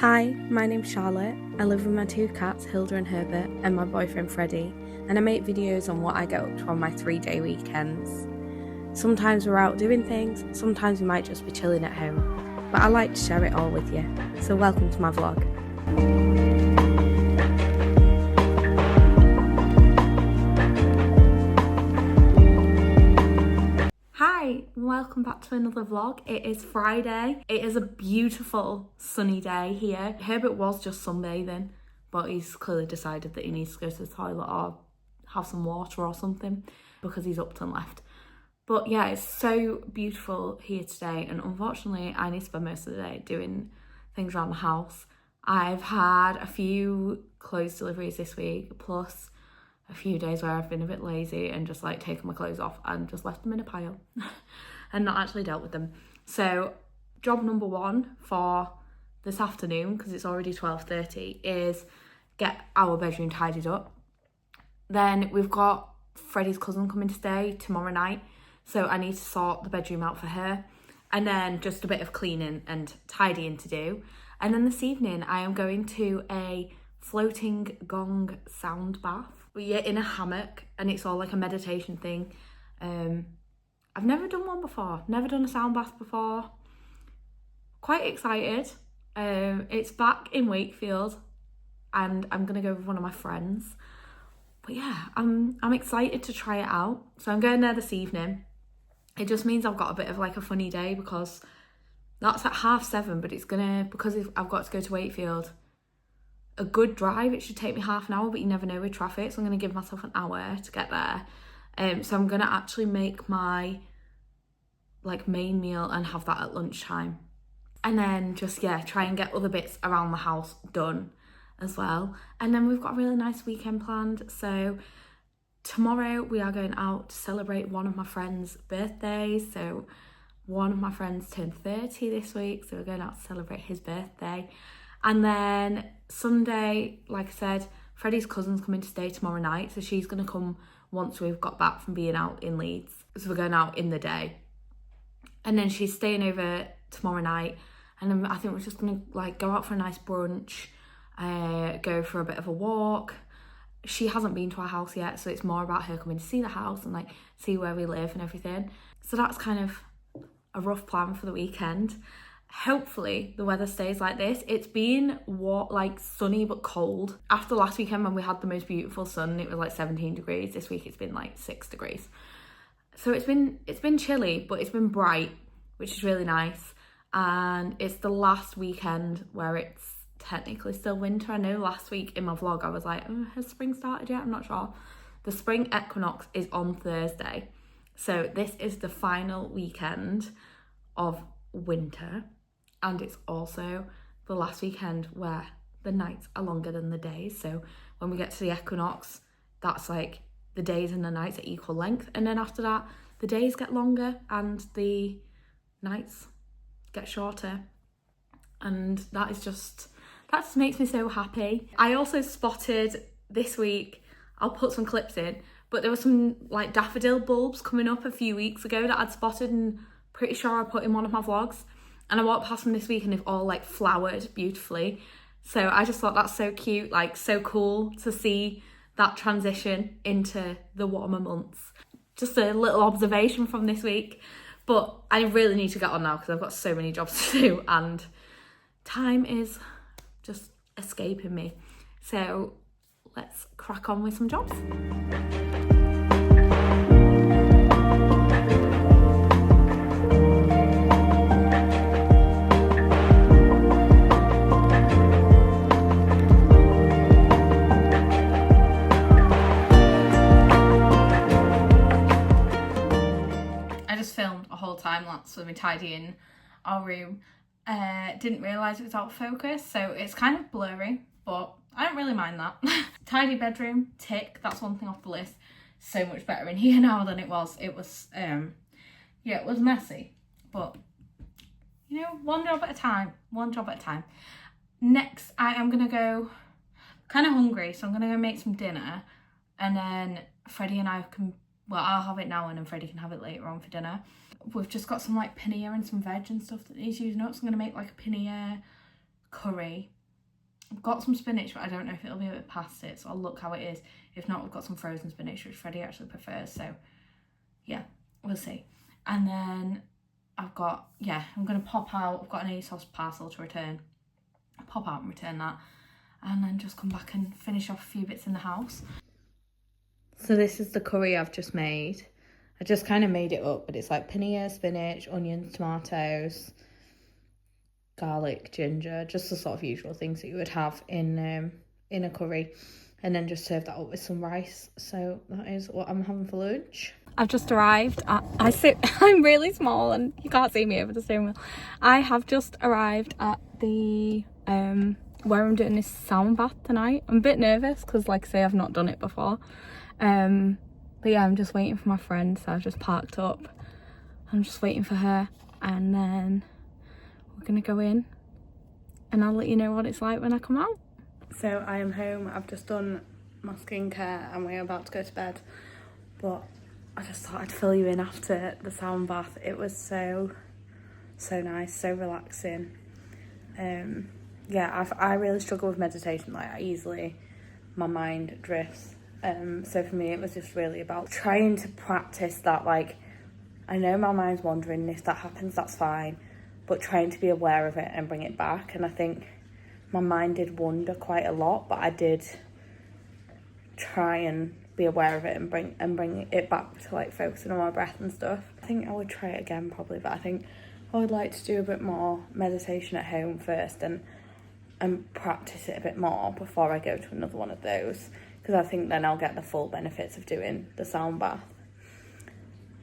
Hi, my name's Charlotte. I live with my two cats, Hilda and Herbert, and my boyfriend Freddie, and I make videos on what I get up to on my 3-day weekends. Sometimes we're out doing things, sometimes we might just be chilling at home, but I like to share it all with you, so welcome to my vlog. Hi, welcome back to another vlog. It is Friday. It is a beautiful sunny day here. Herbert was just sunbathing, but he's clearly decided that he needs to go to the toilet or have some water or something because he's up and left. But yeah, it's so beautiful here today, and unfortunately I need to spend most of the day doing things around the house. I've had a few clothes deliveries this week, plus a few days where I've been a bit lazy and just like taken my clothes off and just left them in a pile and not actually dealt with them. So job number one for this afternoon, because it's already 12:30, is get our bedroom tidied up. Then we've got Freddie's cousin coming to stay tomorrow night, so I need to sort the bedroom out for her, and then just a bit of cleaning and tidying to do. And then this evening I am going to a floating gong sound bath. We're in a hammock and it's all like a meditation thing. I've never done one before, never done a sound bath before. Quite excited. It's back in Wakefield and I'm gonna go with one of my friends. But yeah, I'm excited to try it out. So I'm going there this evening. It just means I've got a bit of like a funny day because that's at 7:30, but it's gonna, because I've got to go to Wakefield, a good drive, it should take me half an hour, but you never know with traffic, so I'm going to give myself an hour to get there. So I'm going to actually make my like main meal and have that at lunchtime, and then just try and get other bits around the house done as well. And then we've got a really nice weekend planned. So tomorrow we are going out to celebrate one of my friends' birthdays. So one of my friends turned 30 this week, so we're going out to celebrate his birthday. And then Sunday, like I said, Freddie's cousin's coming to stay tomorrow night, so she's going to come once we've got back from being out in Leeds. So we're going out in the day. And then she's staying over tomorrow night, and then I think we're just going to like go out for a nice brunch, go for a bit of a walk. She hasn't been to our house yet, so it's more about her coming to see the house and like see where we live and everything. So that's kind of a rough plan for the weekend. Hopefully the weather stays like this. It's been like sunny but cold. After last weekend when we had the most beautiful sun, it was like 17 degrees. This week it's been like 6 degrees. So it's been chilly, but it's been bright, which is really nice. And it's the last weekend where it's technically still winter. I know last week in my vlog I was like, oh, has spring started yet? I'm not sure. The spring equinox is on Thursday. So this is the final weekend of winter. And it's also the last weekend where the nights are longer than the days. So when we get to the equinox, that's like the days and the nights are equal length. And then after that, the days get longer and the nights get shorter. And that just makes me so happy. I also spotted this week, I'll put some clips in, but there were some like daffodil bulbs coming up a few weeks ago that I'd spotted, and pretty sure I put in one of my vlogs. And I walked past them this week and they've all like flowered beautifully. So I just thought that's so cute, like so cool to see that transition into the warmer months. Just a little observation from this week. But I really need to get on now because I've got so many jobs to do and time is just escaping me. So let's crack on with some jobs. Filmed a whole time lapse with me tidying our room. Didn't realise it was out of focus, so it's kind of blurry, but I don't really mind that. Tidy bedroom, tick, that's one thing off the list. So much better in here now than it was. It was it was messy, but you know, one job at a time. Next I am gonna go, kind of hungry, so I'm gonna go make some dinner, and then Freddie and I can, well, I'll have it now and then Freddie can have it later on for dinner. We've just got some like pannier and some veg and stuff that needs using up, so I'm going to make like a pannier curry. I've got some spinach, but I don't know if it'll be a bit past it, so I'll look how it is. If not, we've got some frozen spinach, which Freddie actually prefers, so yeah, we'll see. And then I've got, I'm going to pop out. I've got an ASOS parcel to return. I'll pop out and return that, and then just come back and finish off a few bits in the house. So this is the curry I've just made. I just kind of made it up, but it's like paneer, spinach, onions, tomatoes, garlic, ginger, just the sort of usual things that you would have in a curry, and then just serve that up with some rice. So that is what I'm having for lunch. I've just arrived at, I'm really small and you can't see me over the steering wheel. I have just arrived at the where I'm doing this sound bath tonight. I'm a bit nervous because, like I say, I've not done it before. But yeah, I'm just waiting for my friend, so I've just parked up. I'm just waiting for her, and then we're gonna go in and I'll let you know what it's like when I come out. So I am home. I've just done my skincare and we're about to go to bed, but I just thought I'd fill you in after the sound bath. It was so nice, so relaxing. Yeah, I really struggle with meditation. Like, my mind drifts. So for me, it was just really about trying to practice that. Like, I know my mind's wandering, if that happens, that's fine, but trying to be aware of it and bring it back. And I think my mind did wander quite a lot, but I did try and be aware of it and bring it back to, like, focusing on my breath and stuff. I think I would try it again probably, but I think I would like to do a bit more meditation at home first and practice it a bit more before I go to another one of those, because I think then I'll get the full benefits of doing the sound bath.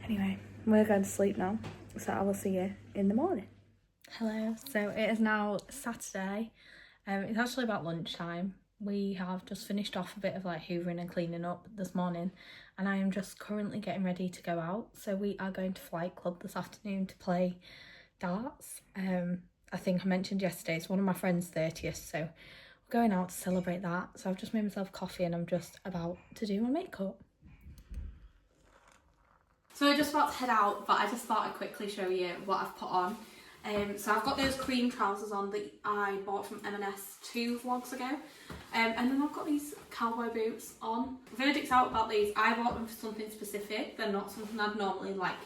Anyway, we're going to sleep now, so I will see you in the morning. Hello, so it is now Saturday. It's actually about lunchtime. We have just finished off a bit of like hoovering and cleaning up this morning, and I am just currently getting ready to go out. So we are going to Flight Club this afternoon to play darts. I think I mentioned yesterday, it's one of my friend's 30th, so we're going out to celebrate that. So I've just made myself coffee and I'm just about to do my makeup. So we're just about to head out, but I just thought I'd quickly show you what I've put on. So I've got those cream trousers on that I bought from M&S 2 vlogs ago. And then I've got these cowboy boots on. Verdict's out about these. I bought them for something specific. They're not something I'd normally like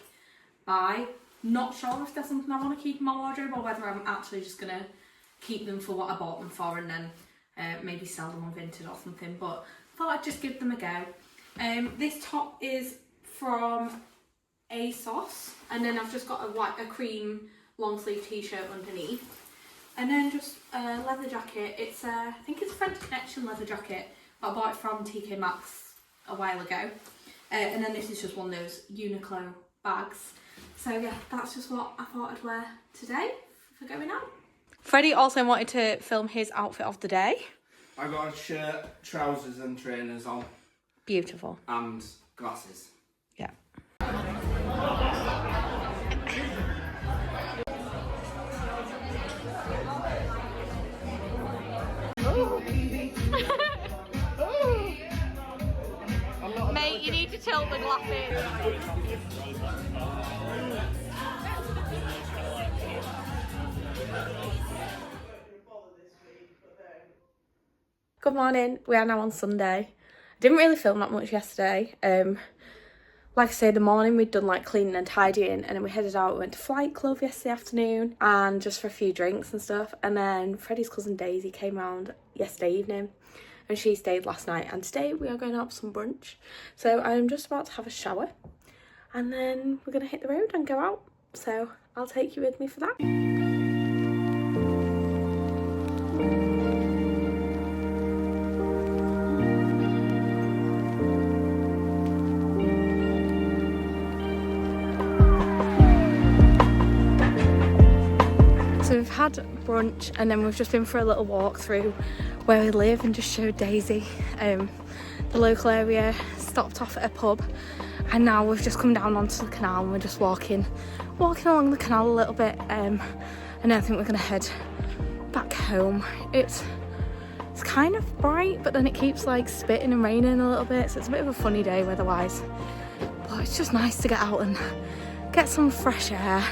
buy. Not sure if they're something I want to keep in my wardrobe or whether I'm actually just going to keep them for what I bought them for and then maybe sell them on Vinted or something. But I thought I'd just give them a go. This top is from ASOS, and then I've just got a cream long sleeve t-shirt underneath, and then just a leather jacket. It's I think it's a French Connection leather jacket, but I bought it from TK Maxx a while ago, and then this is just one of those Uniqlo bags. So yeah, that's just what I thought I'd wear today for going out. Freddie also wanted to film his outfit of the day. I got a shirt, trousers and trainers on. Beautiful. And glasses. Yeah. Mate, you need to tilt the glasses. Good morning. We are now on Sunday. I didn't really film that much yesterday. Like I say, the morning we'd done like cleaning and tidying, and then we headed out. We went to Flight Club yesterday afternoon and just for a few drinks and stuff. And then Freddie's cousin Daisy came round yesterday evening and she stayed last night. And today we are going out for some brunch. So I'm just about to have a shower and then we're going to hit the road and go out. So I'll take you with me for that. So we've had brunch and then we've just been for a little walk through where we live and just showed Daisy the local area, stopped off at a pub, and now we've just come down onto the canal and we're just walking along the canal a little bit, and then I think we're gonna head back home. It's kind of bright, but then it keeps like spitting and raining a little bit, so it's a bit of a funny day weather-wise, but it's just nice to get out and get some fresh air.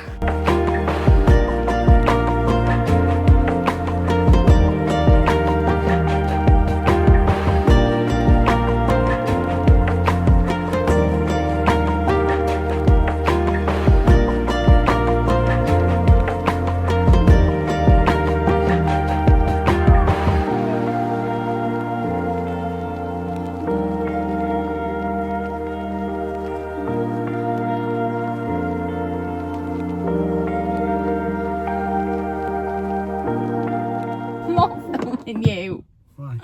And you. Why?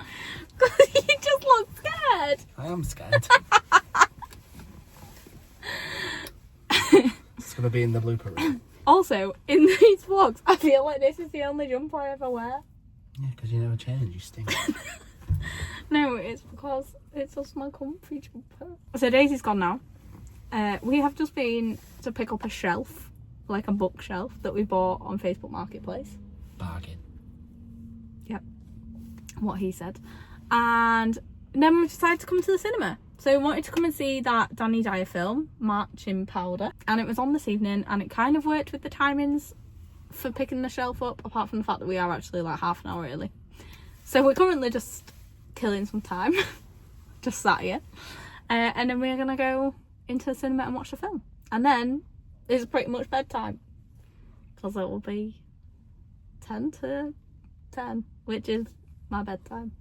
Because you just look scared. I am scared. It's going to be in the blooper reel. Also, in these vlogs, I feel like this is the only jumper I ever wear. Yeah, because you never change, you stink. No, it's because it's just my comfy jumper. So Daisy's gone now. We have just been to pick up a shelf, like a bookshelf that we bought on Facebook Marketplace. Bargain. Yep. What he said. And then we decided to come to the cinema. So we wanted to come and see that Danny Dyer film, Marching Powder. And it was on this evening, and it kind of worked with the timings for picking the shelf up, apart from the fact that we are actually like half an hour early. So we're currently just killing some time. Just sat here. And then we're going to go into the cinema and watch the film. And then it's pretty much bedtime. Because it will be 10 to 10, which is my bedtime.